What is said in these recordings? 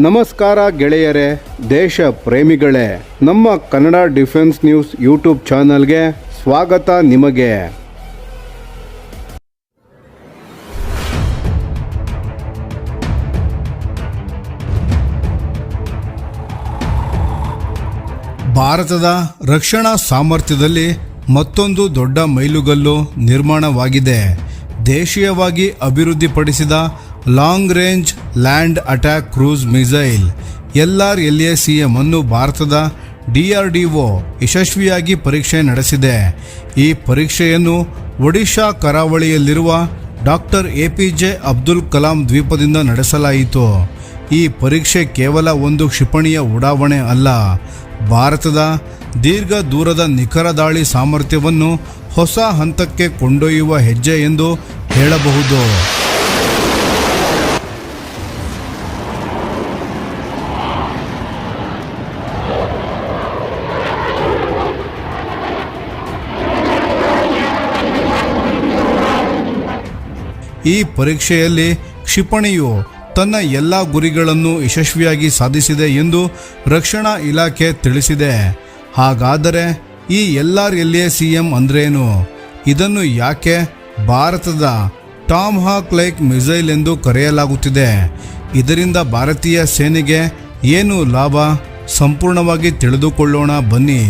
ನಮಸ್ಕಾರ ಗೆಳೆಯರೇ, ದೇಶ ಪ್ರೇಮಿಗಳೇ, ನಮ್ಮ ಕನ್ನಡ ಡಿಫೆನ್ಸ್ ನ್ಯೂಸ್ ಯೂಟ್ಯೂಬ್ ಚಾನಲ್ಗೆ ಸ್ವಾಗತ ನಿಮಗೆ. ಭಾರತದ ರಕ್ಷಣಾ ಸಾಮರ್ಥ್ಯದಲ್ಲಿ ಮತ್ತೊಂದು ದೊಡ್ಡ ಮೈಲುಗಲ್ಲು ನಿರ್ಮಾಣವಾಗಿದೆ. ದೇಶೀಯವಾಗಿ ಅಭಿವೃದ್ಧಿಪಡಿಸಿದ long range land attack cruise missile LRLACM ಅನ್ನು ಭಾರತದ DRDO ಯಶಸ್ವಿಯಾಗಿ ಪರೀಕ್ಷೆ ನಡೆಸಿದೆ. ಈ ಪರೀಕ್ಷೆಯನ್ನು ಒಡಿಶಾ ಕರಾವಳಿಯಲ್ಲಿರುವ ಡಾಕ್ಟರ್ APJ ಅಬ್ದುಲ್ ಕಲಾಂ ದ್ವೀಪದಿಂದ ನಡೆಸಲಾಯಿತು. ಈ ಪರೀಕ್ಷೆ ಕೇವಲ ಒಂದು ಕ್ಷಿಪಣಿಯ ಉಡಾವಣೆ ಅಲ್ಲ, ಭಾರತದ ದೀರ್ಘ ದೂರದ ನಿಖರ ದಾಳಿ ಸಾಮರ್ಥ್ಯವನ್ನು ಹೊಸ ಹಂತಕ್ಕೆ ಕೊಂಡೊಯ್ಯುವ ಹೆಜ್ಜೆ ಎಂದು ಹೇಳಬಹುದು. ಈ ಪರೀಕ್ಷೆಯಲ್ಲಿ ಕ್ಷಿಪಣಿಯು ತನ್ನ ಎಲ್ಲ ಗುರಿಗಳನ್ನು ಯಶಸ್ವಿಯಾಗಿ ಸಾಧಿಸಿದೆ ಎಂದು ರಕ್ಷಣಾ ಇಲಾಖೆ ತಿಳಿಸಿದೆ. ಹಾಗಾದರೆ ಈ LRLACM ಅಂದ್ರೇನು? ಇದನ್ನು ಯಾಕೆ ಭಾರತದ ಟಾಮ್ ಹಾಕ್ ಲೈಕ್ ಮಿಸೈಲ್ ಎಂದು ಕರೆಯಲಾಗುತ್ತಿದೆ? ಇದರಿಂದ ಭಾರತೀಯ ಸೇನೆಗೆ ಏನು ಲಾಭ? ಸಂಪೂರ್ಣವಾಗಿ ತಿಳಿದುಕೊಳ್ಳೋಣ ಬನ್ನಿ.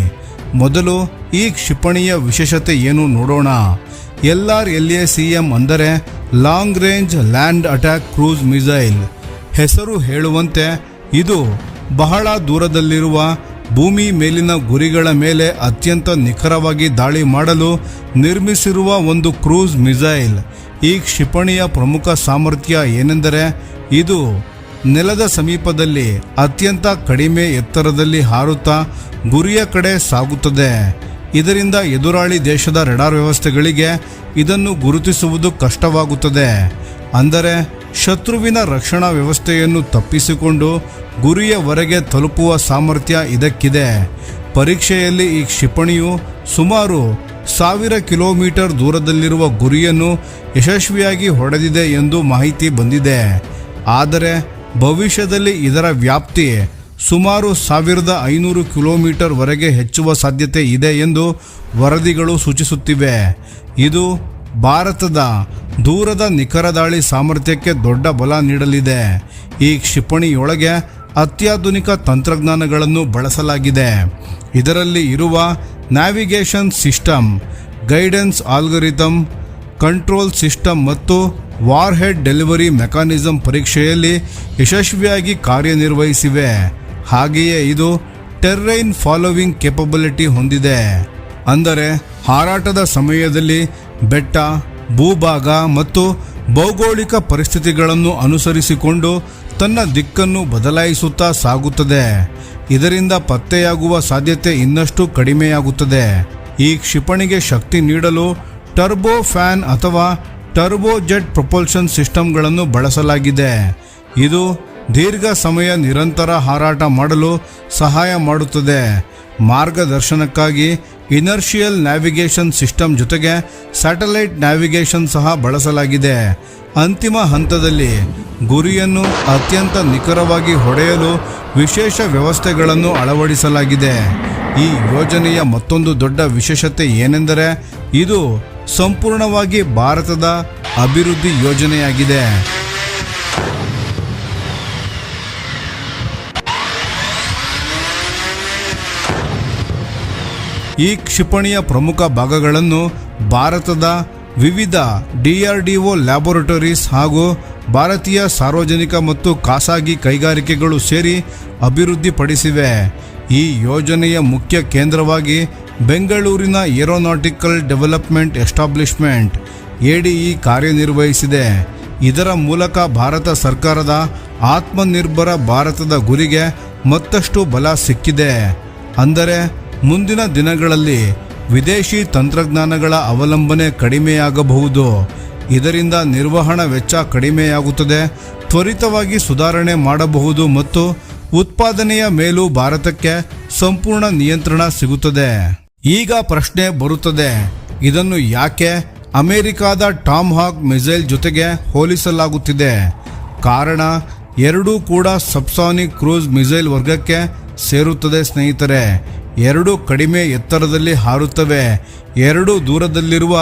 ಮೊದಲು ಈ ಕ್ಷಿಪಣಿಯ ವಿಶೇಷತೆ ಏನು ನೋಡೋಣ. LRLACM ಅಂದರೆ long range land attack cruise missile. ಹೆಸರು ಹೇಳುವಂತೆ ಇದು ಬಹಳ ದೂರದಲ್ಲಿರುವ ಭೂಮಿ ಮೇಲಿನ ಗುರಿಗಳ ಮೇಲೆ ಅತ್ಯಂತ ನಿಖರವಾಗಿ ದಾಳಿ ಮಾಡಲು ನಿರ್ಮಿಸಿರುವ ಒಂದು ಕ್ರೂಸ್ ಮಿಸೈಲ್. ಈ ಕ್ಷಿಪಣಿಯ ಪ್ರಮುಖ ಸಾಮರ್ಥ್ಯ ಏನೆಂದರೆ ಇದು ನೆಲದ ಸಮೀಪದಲ್ಲಿ ಅತ್ಯಂತ ಕಡಿಮೆ ಎತ್ತರದಲ್ಲಿ ಹಾರುತ್ತಾ ಗುರಿಯ ಕಡೆ ಸಾಗುತ್ತದೆ. ಇದರಿಂದ ಎದುರಾಳಿ ದೇಶದ ರೆಡಾರ್ ವ್ಯವಸ್ಥೆಗಳಿಗೆ ಇದನ್ನು ಗುರುತಿಸುವುದು ಕಷ್ಟವಾಗುತ್ತದೆ. ಅಂದರೆ ಶತ್ರುವಿನ ರಕ್ಷಣಾ ವ್ಯವಸ್ಥೆಯನ್ನು ತಪ್ಪಿಸಿಕೊಂಡು ಗುರಿಯವರೆಗೆ ತಲುಪುವ ಸಾಮರ್ಥ್ಯ ಇದಕ್ಕಿದೆ. ಪರೀಕ್ಷೆಯಲ್ಲಿ ಈ ಕ್ಷಿಪಣಿಯು ಸುಮಾರು 1000 ಕಿಲೋಮೀಟರ್ ದೂರದಲ್ಲಿರುವ ಗುರಿಯನ್ನು ಯಶಸ್ವಿಯಾಗಿ ಹೊಡೆದಿದೆ ಎಂದು ಮಾಹಿತಿ ಬಂದಿದೆ. ಆದರೆ ಭವಿಷ್ಯದಲ್ಲಿ ಇದರ ವ್ಯಾಪ್ತಿ ಸುಮಾರು 1500 ಕಿಲೋಮೀಟರ್ ವರೆಗೆ ಹೆಚ್ಚುವ ಸಾಧ್ಯತೆ ಇದೆ ಎಂದು ವರದಿಗಳು ಸೂಚಿಸುತ್ತಿವೆ. ಇದು ಭಾರತದ ದೂರದ ನಿಖರ ದಾಳಿ ಸಾಮರ್ಥ್ಯಕ್ಕೆ ದೊಡ್ಡ ಬಲ ನೀಡಲಿದೆ. ಈ ಕ್ಷಿಪಣಿಯೊಳಗೆ ಅತ್ಯಾಧುನಿಕ ತಂತ್ರಜ್ಞಾನಗಳನ್ನು ಬಳಸಲಾಗಿದೆ. ಇದರಲ್ಲಿ ಇರುವ navigation system, guidance algorithm, control system ಮತ್ತು ವಾರ್ಹೆಡ್ ಡೆಲಿವರಿ ಮೆಕ್ಯಾನಿಸಮ್ ಪರೀಕ್ಷೆಯಲ್ಲಿ ಯಶಸ್ವಿಯಾಗಿ ಕಾರ್ಯನಿರ್ವಹಿಸಿವೆ. ಹಾಗೆಯೇ ಇದು ಟೆರ್ರೈನ್ ಫಾಲೋವಿಂಗ್ ಕೇಪಬಿಲಿಟಿ ಹೊಂದಿದೆ. ಅಂದರೆ ಹಾರಾಟದ ಸಮಯದಲ್ಲಿ ಬೆಟ್ಟ, ಭೂಭಾಗ ಮತ್ತು ಭೌಗೋಳಿಕ ಪರಿಸ್ಥಿತಿಗಳನ್ನು ಅನುಸರಿಸಿಕೊಂಡು ತನ್ನ ದಿಕ್ಕನ್ನು ಬದಲಾಯಿಸುತ್ತಾ ಸಾಗುತ್ತದೆ. ಇದರಿಂದ ಪತ್ತೆಯಾಗುವ ಸಾಧ್ಯತೆ ಇನ್ನಷ್ಟು ಕಡಿಮೆಯಾಗುತ್ತದೆ. ಈ ಕ್ಷಿಪಣಿಗೆ ಶಕ್ತಿ ನೀಡಲು ಟರ್ಬೋ ಫ್ಯಾನ್ ಅಥವಾ ಟರ್ಬೋ ಜೆಟ್ ಪ್ರೊಪಲ್ಷನ್ ಸಿಸ್ಟಮ್ಗಳನ್ನು ಬಳಸಲಾಗಿದೆ. ಇದು ದೀರ್ಘ ಸಮಯ ನಿರಂತರ ಹಾರಾಟ ಮಾಡಲು ಸಹಾಯ ಮಾಡುತ್ತದೆ. ಮಾರ್ಗದರ್ಶನಕ್ಕಾಗಿ ಇನರ್ಷಿಯಲ್ ನ್ಯಾವಿಗೇಷನ್ ಸಿಸ್ಟಮ್ ಜೊತೆಗೆ ಸ್ಯಾಟಲೈಟ್ ನ್ಯಾವಿಗೇಷನ್ ಸಹ ಬಳಸಲಾಗಿದೆ. ಅಂತಿಮ ಹಂತದಲ್ಲಿ ಗುರಿಯನ್ನು ಅತ್ಯಂತ ನಿಖರವಾಗಿ ಹೊಡೆಯಲು ವಿಶೇಷ ವ್ಯವಸ್ಥೆಗಳನ್ನು ಅಳವಡಿಸಲಾಗಿದೆ. ಈ ಯೋಜನೆಯ ಮತ್ತೊಂದು ದೊಡ್ಡ ವಿಶೇಷತೆ ಏನೆಂದರೆ ಇದು ಸಂಪೂರ್ಣವಾಗಿ ಭಾರತದ ಅಭಿವೃದ್ಧಿ ಯೋಜನೆಯಾಗಿದೆ. ಈ ಕ್ಷಿಪಣಿಯ ಪ್ರಮುಖ ಭಾಗಗಳನ್ನು ಭಾರತದ ವಿವಿಧ DRDO ಲ್ಯಾಬೊರೇಟರೀಸ್ ಹಾಗೂ ಭಾರತೀಯ ಸಾರ್ವಜನಿಕ ಮತ್ತು ಖಾಸಗಿ ಕೈಗಾರಿಕೆಗಳು ಸೇರಿ ಅಭಿವೃದ್ಧಿಪಡಿಸಿವೆ. ಈ ಯೋಜನೆಯ ಮುಖ್ಯ ಕೇಂದ್ರವಾಗಿ ಬೆಂಗಳೂರಿನ ಏರೋನಾಟಿಕಲ್ ಡೆವಲಪ್ಮೆಂಟ್ ಎಸ್ಟಾಬ್ಲಿಷ್ಮೆಂಟ್ ADE ಕಾರ್ಯನಿರ್ವಹಿಸಿದೆ. ಇದರ ಮೂಲಕ ಭಾರತ ಸರ್ಕಾರದ ಆತ್ಮನಿರ್ಭರ ಭಾರತದ ಗುರಿಗೆ ಮತ್ತಷ್ಟು ಬಲ ಸಿಕ್ಕಿದೆ. ಅಂದರೆ ಮುಂದಿನ ದಿನಗಳಲ್ಲಿ ವಿದೇಶಿ ತಂತ್ರಜ್ಞಾನಗಳ ಅವಲಂಬನೆ ಕಡಿಮೆಯಾಗಬಹುದು. ಇದರಿಂದ ನಿರ್ವಹಣಾ ವೆಚ್ಚ ಕಡಿಮೆಯಾಗುತ್ತದೆ, ತ್ವರಿತವಾಗಿ ಸುಧಾರಣೆ ಮಾಡಬಹುದು ಮತ್ತು ಉತ್ಪಾದನೆಯ ಮೇಲೂ ಭಾರತಕ್ಕೆ ಸಂಪೂರ್ಣ ನಿಯಂತ್ರಣ ಸಿಗುತ್ತದೆ. ಈಗ ಪ್ರಶ್ನೆ ಬರುತ್ತದೆ, ಇದನ್ನು ಯಾಕೆ ಅಮೆರಿಕಾದ ಟಾಮ್ ಹಾಕ್ ಮಿಸೈಲ್ ಜೊತೆಗೆ ಹೋಲಿಸಲಾಗುತ್ತಿದೆ? ಕಾರಣ, ಎರಡೂ ಕೂಡ ಸಬ್ಸಾನಿಕ್ ಕ್ರೂಸ್ ಮಿಸೈಲ್ ವರ್ಗಕ್ಕೆ ಸೇರುತ್ತದೆ ಸ್ನೇಹಿತರೆ. ಎರಡು ಕಡಿಮೆ ಎತ್ತರದಲ್ಲಿ ಹಾರುತ್ತವೆ. ಎರಡು ದೂರದಲ್ಲಿರುವ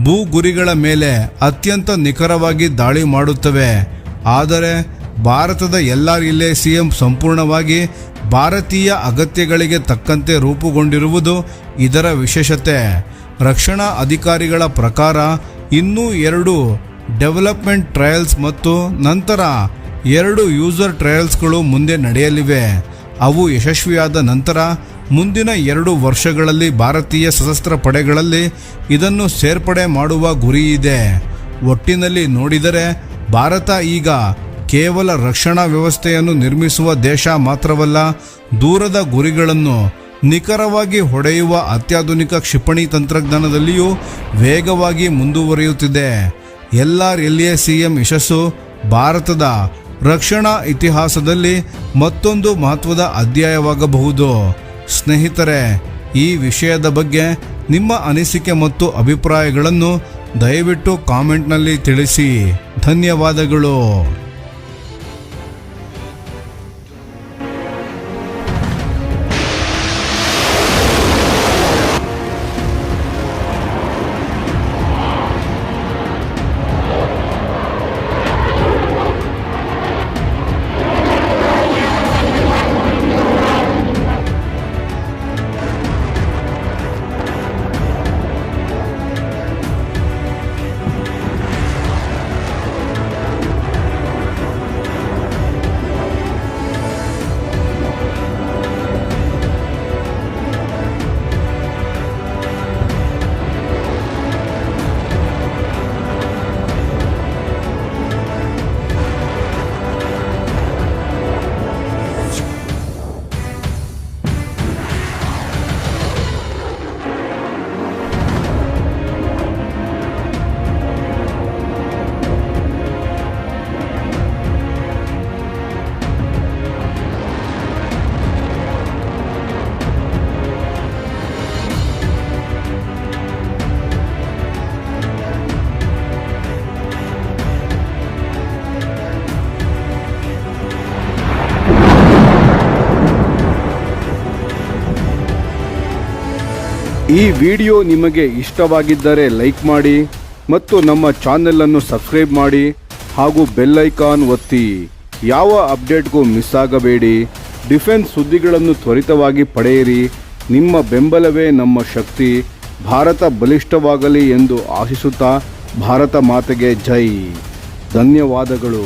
ಭೂ ಗುರಿಗಳ ಮೇಲೆ ಅತ್ಯಂತ ನಿಖರವಾಗಿ ದಾಳಿ ಮಾಡುತ್ತವೆ. ಆದರೆ ಭಾರತದ LRSAM ಸಂಪೂರ್ಣವಾಗಿ ಭಾರತೀಯ ಅಗತ್ಯಗಳಿಗೆ ತಕ್ಕಂತೆ ರೂಪುಗೊಂಡಿರುವುದು ಇದರ ವಿಶೇಷತೆ. ರಕ್ಷಣಾ ಅಧಿಕಾರಿಗಳ ಪ್ರಕಾರ ಇನ್ನೂ 2 ಡೆವಲಪ್ಮೆಂಟ್ ಟ್ರಯಲ್ಸ್ ಮತ್ತು ನಂತರ 2 ಯೂಸರ್ ಟ್ರಯಲ್ಸ್ಗಳು ಮುಂದೆ ನಡೆಯಲಿವೆ. ಅವು ಯಶಸ್ವಿಯಾದ ನಂತರ ಮುಂದಿನ 2 ವರ್ಷಗಳಲ್ಲಿ ಭಾರತೀಯ ಸಶಸ್ತ್ರ ಪಡೆಗಳಲ್ಲಿ ಇದನ್ನು ಸೇರ್ಪಡೆ ಮಾಡುವ ಗುರಿಯಿದೆ. ಒಟ್ಟಿನಲ್ಲಿ ನೋಡಿದರೆ ಭಾರತ ಈಗ ಕೇವಲ ರಕ್ಷಣಾ ವ್ಯವಸ್ಥೆಯನ್ನು ನಿರ್ಮಿಸುವ ದೇಶ ಮಾತ್ರವಲ್ಲ, ದೂರದ ಗುರಿಗಳನ್ನು ನಿಖರವಾಗಿ ಹೊಡೆಯುವ ಅತ್ಯಾಧುನಿಕ ಕ್ಷಿಪಣಿ ತಂತ್ರಜ್ಞಾನದಲ್ಲಿಯೂ ವೇಗವಾಗಿ ಮುಂದುವರಿಯುತ್ತಿದೆ. LRSAM ಯಶಸ್ಸು ಭಾರತದ ರಕ್ಷಣಾ ಇತಿಹಾಸದಲ್ಲಿ ಮತ್ತೊಂದು ಮಹತ್ವದ ಅಧ್ಯಾಯವಾಗಬಹುದು. ಸ್ನೇಹಿತರೆ, ಈ ವಿಷಯದ ಬಗ್ಗೆ ನಿಮ್ಮ ಅನಿಸಿಕೆ ಮತ್ತು ಅಭಿಪ್ರಾಯಗಳನ್ನು ದಯವಿಟ್ಟು ಕಾಮೆಂಟ್ನಲ್ಲಿ ತಿಳಿಸಿ. ಧನ್ಯವಾದಗಳು. ಈ ವಿಡಿಯೋ ನಿಮಗೆ ಇಷ್ಟವಾಗಿದ್ದರೆ ಲೈಕ್ ಮಾಡಿ ಮತ್ತು ನಮ್ಮ ಚಾನೆಲನ್ನು ಸಬ್ಸ್ಕ್ರೈಬ್ ಮಾಡಿ ಹಾಗೂ ಬೆಲ್ ಐಕಾನ್ ಒತ್ತಿ. ಯಾವ ಅಪ್ಡೇಟ್ಗೂ ಮಿಸ್ ಆಗಬೇಡಿ. ಡಿಫೆನ್ಸ್ ಸುದ್ದಿಗಳನ್ನು ತ್ವರಿತವಾಗಿ ಪಡೆಯಿರಿ. ನಿಮ್ಮ ಬೆಂಬಲವೇ ನಮ್ಮ ಶಕ್ತಿ. ಭಾರತ ಬಲಿಷ್ಠವಾಗಲಿ ಎಂದು ಆಶಿಸುತ್ತಾ ಭಾರತ ಮಾತೆಗೆ ಜೈ. ಧನ್ಯವಾದಗಳು.